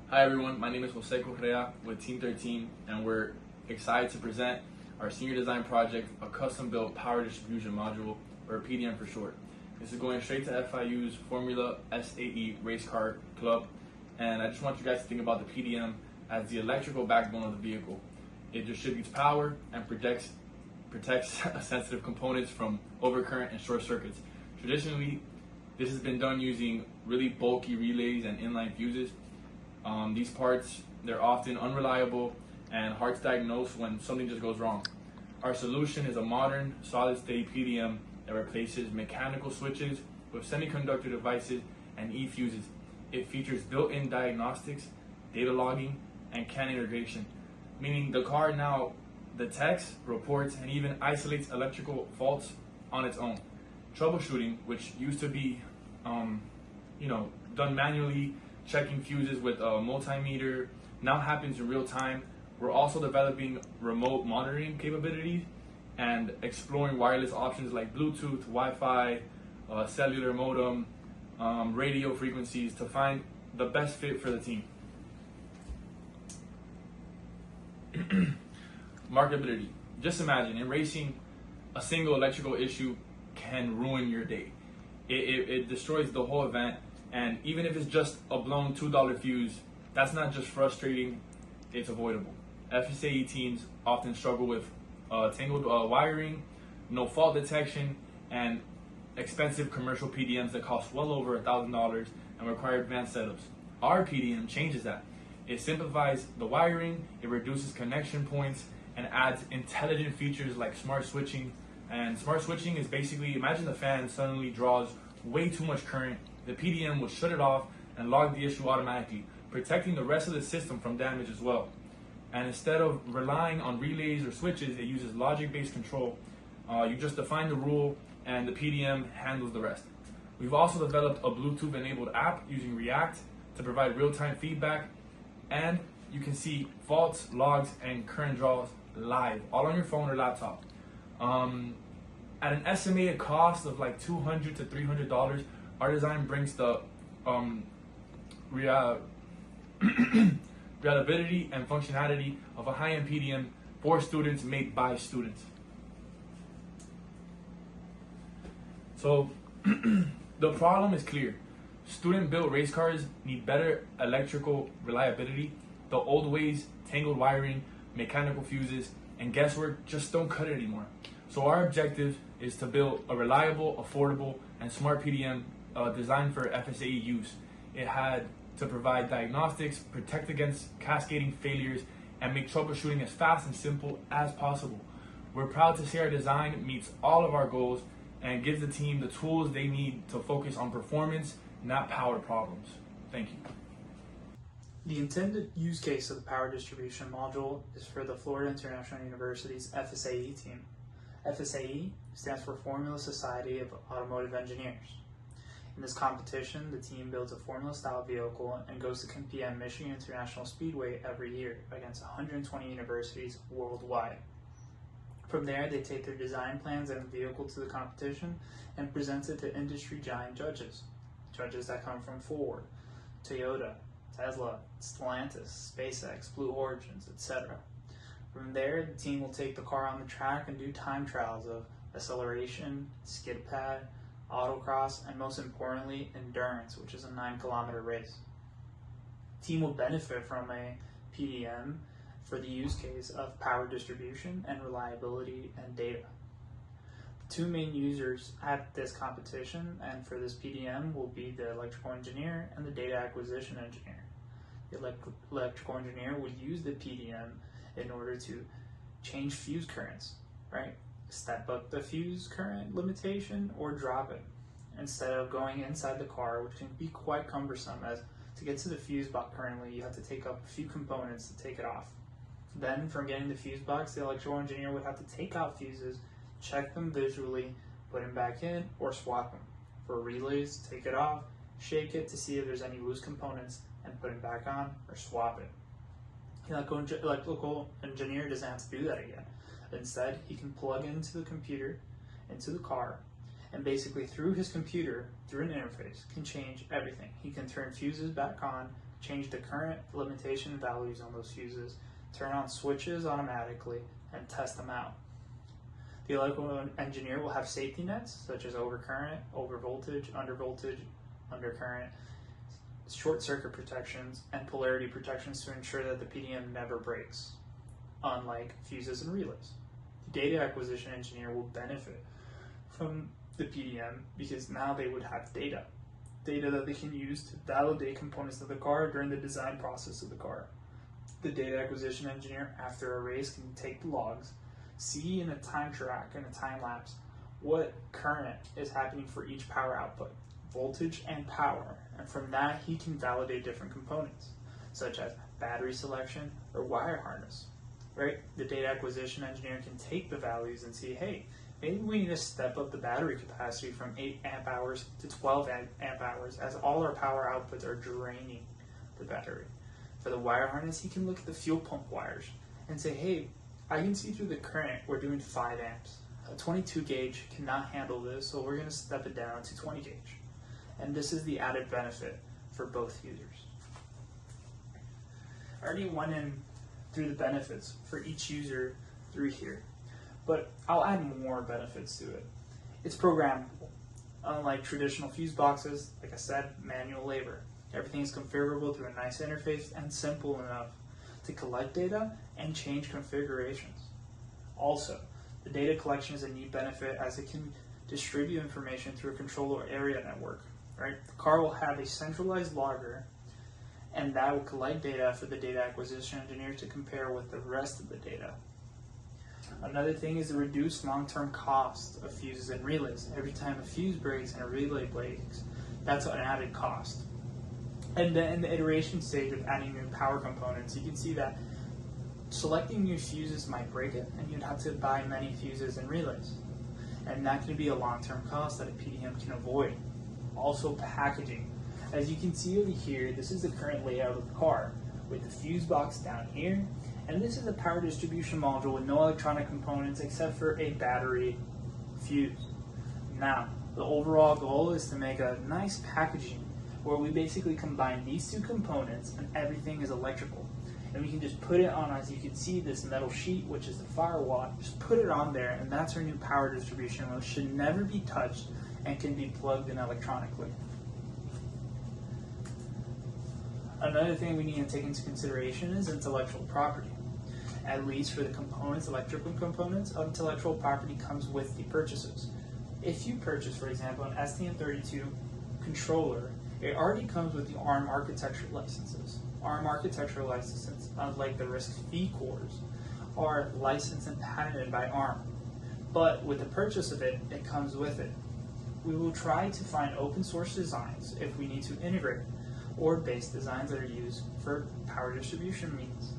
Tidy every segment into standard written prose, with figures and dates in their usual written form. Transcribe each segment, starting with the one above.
Hi everyone, my name is Jose Correa with Team 13 and we're excited to present our senior design project, a custom built power distribution module, or PDM for short. This is going straight to FIU's Formula SAE race car club, and I just want you guys to think about the PDM as the electrical backbone of the vehicle. It distributes power and protects sensitive components from overcurrent and short circuits. Traditionally, this has been done using really bulky relays and inline fuses. These parts, they're often unreliable and hard to diagnose when something just goes wrong. Our solution is a modern solid-state PDM that replaces mechanical switches with semiconductor devices and e-fuses. It features built-in diagnostics, data logging, and CAN integration, meaning the car now detects, reports, and even isolates electrical faults on its own. Troubleshooting, which used to be done manually, checking fuses with a multimeter, now happens in real time. We're also developing remote monitoring capabilities and exploring wireless options like Bluetooth, Wi-Fi, cellular modem, radio frequencies to find the best fit for the team. Marketability. Just imagine, in racing, a single electrical issue can ruin your day. It destroys the whole event, and even if it's just a blown $2 fuse, that's not just frustrating, it's avoidable. FSAE teams often struggle with tangled wiring, no fault detection, and expensive commercial PDMs that cost well over $1,000 and require advanced setups. Our PDM changes that. It simplifies the wiring, it reduces connection points, and adds intelligent features like smart switching. And smart switching is basically, imagine the fan suddenly draws way too much current. The PDM will shut it off and log the issue automatically, protecting the rest of the system from damage as well. And instead of relying on relays or switches, it uses logic-based control. You just define the rule and the PDM handles the rest. We've also developed a Bluetooth-enabled app using React to provide real-time feedback, and you can see faults, logs, and current draws live, all on your phone or laptop. At an estimated cost of like $200 to $300, our design brings the reliability and functionality of a high-end PDM for students, made by students. So the problem is clear. Student-built race cars need better electrical reliability. The old ways, tangled wiring, mechanical fuses, and guesswork just don't cut it anymore. So our objective is to build a reliable, affordable, and smart PDM designed for FSAE use. It had to provide diagnostics, protect against cascading failures, and make troubleshooting as fast and simple as possible. We're proud to say our design meets all of our goals and gives the team the tools they need to focus on performance, not power problems. Thank you. The intended use case of the power distribution module is for the Florida International University's FSAE team. FSAE stands for Formula Society of Automotive Engineers. In this competition, the team builds a Formula-style vehicle and goes to compete at Michigan International Speedway every year against 120 universities worldwide. From there, they take their design plans and the vehicle to the competition and present it to industry giant judges. Judges that come from Ford, Toyota, Tesla, Stellantis, SpaceX, Blue Origins, etc. From there, the team will take the car on the track and do time trials of acceleration, skid pad, autocross, and most importantly, endurance, which is a 9-kilometer race. The team will benefit from a PDM for the use case of power distribution and reliability and data. The two main users at this competition and for this PDM will be the electrical engineer and the data acquisition engineer. The electrical engineer will use the PDM in order to change fuse currents, right? Step up the fuse current limitation or drop it, instead of going inside the car, which can be quite cumbersome, as to get to the fuse box currently you have to take up a few components to take it off. Then from getting the fuse box, the electrical engineer would have to take out fuses, check them visually, put them back in, or swap them. For relays, take it off, shake it to see if there's any loose components, and put them back on or swap it. The electrical engineer doesn't have to do that again. Instead, he can plug into the computer, into the car, and basically through his computer, through an interface, can change everything. He can turn fuses back on, change the current limitation values on those fuses, turn on switches automatically, and test them out. The electrical engineer will have safety nets such as overcurrent, overvoltage, undercurrent, short circuit protections, and polarity protections to ensure that the PDM never breaks, unlike fuses and relays. The data acquisition engineer will benefit from the PDM because now they would have data that they can use to validate components of the car during the design process of the car. The data acquisition engineer, after a race, can take the logs, see in a time track and a time lapse what current is happening for each power output, voltage and power, and from that he can validate different components such as battery selection or wire harness. Right? The data acquisition engineer can take the values and see, hey, maybe we need to step up the battery capacity from 8 amp hours to 12 amp hours as all our power outputs are draining the battery. For the wire harness, he can look at the fuel pump wires and say, hey, I can see through the current we're doing 5 amps. A 22 gauge cannot handle this, so we're going to step it down to 20 gauge. And this is the added benefit for both users. I already went in through the benefits for each user through here, but I'll add more benefits to it. It's programmable. Unlike traditional fuse boxes, like I said, manual labor. Everything is configurable through a nice interface and simple enough to collect data and change configurations. Also, the data collection is a neat benefit as it can distribute information through a controller area network. Right? The car will have a centralized logger, and that will collect data for the data acquisition engineer to compare with the rest of the data. Another thing is the reduced long-term cost of fuses and relays. Every time a fuse breaks and a relay breaks, that's an added cost. And then in the iteration stage of adding new power components, you can see that selecting new fuses might break it, and you'd have to buy many fuses and relays. And that can be a long-term cost that a PDM can avoid. Also, packaging. As you can see over here, this is the current layout of the car, with the fuse box down here, and this is a power distribution module with no electronic components except for a battery fuse. Now, the overall goal is to make a nice packaging where we basically combine these two components and everything is electrical. And we can just put it on, as you can see, this metal sheet, which is the firewall, just put it on there, and that's our new power distribution, which should never be touched and can be plugged in electronically. Another thing we need to take into consideration is intellectual property. At least for the components, electrical components, intellectual property comes with the purchases. If you purchase, for example, an STM32 controller, it already comes with the ARM architecture licenses. ARM architecture licenses, unlike the RISC-V cores, are licensed and patented by ARM. But with the purchase of it, it comes with it. We will try to find open source designs if we need to integrate, or base designs that are used for power distribution means.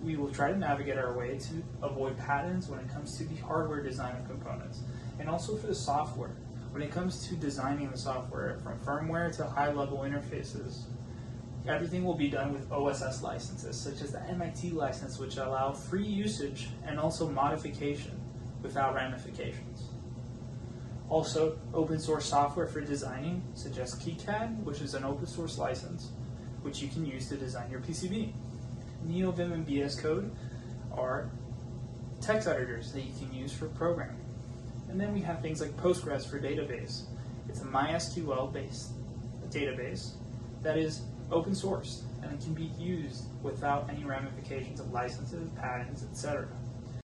We will try to navigate our way to avoid patents when it comes to the hardware design of components, and also for the software. When it comes to designing the software, from firmware to high-level interfaces, everything will be done with OSS licenses, such as the MIT license, which allow free usage and also modification without ramifications. Also, open source software for designing, such as KeyCAD, which is an open source license, which you can use to design your PCB. NeoVim and VS Code are text editors that you can use for programming. And then we have things like Postgres for database. It's a MySQL-based database that is open source, and it can be used without any ramifications of licenses, patents, etc.